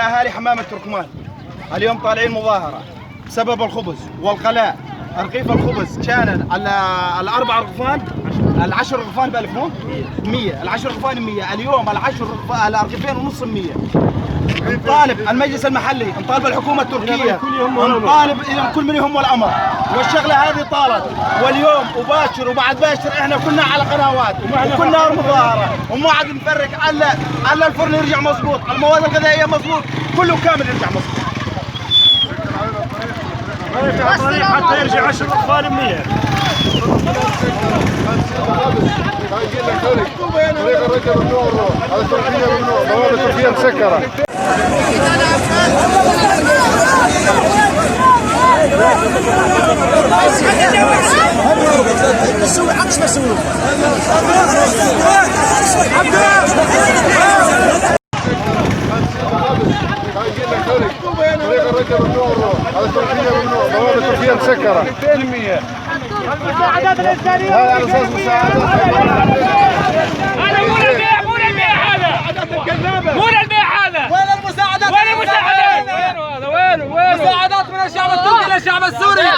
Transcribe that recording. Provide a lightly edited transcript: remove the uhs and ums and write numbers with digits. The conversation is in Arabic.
احنا اهالي حمام التركمان اليوم طالعين مظاهره بسبب الخبز والغلاء. رغيف الخبز كان الاربع رغفان، العشر رغفان ب 1000 مو 100، العشر رغفان 100، اليوم الرغيفين ونص 100. نطالب المجلس المحلي، نطالب الحكومه التركيه، نطالب كل من يهم الامر. والشغله هذه طالت، واليوم وباشر وبعد باشر احنا كنا على قنوات وكنا مظاهره وما عاد نفرق الا الفرن يرجع مضبوط، المواد الغذائيه مضبوط، كله كامل يرجع مضبوط. حتى يرجع 10 رغفان 100. طريق الرجل ممنوع، هذا تركيا ممنوع، بوابه تركيا مسكره. طريق الرجل ممنوع، هذا تركيا ممنوع، بوابه تركيا مسكره. 200%. المساعدات الانسانيه هذا على اساس مساعدات. هذا مو للبيع، مو للبيع، هذا مو للبيع، هذا وين المساعدات؟ وين المساعدات؟ وين هذا؟ وين مساعدات من الشعب التركي للشعب السوري؟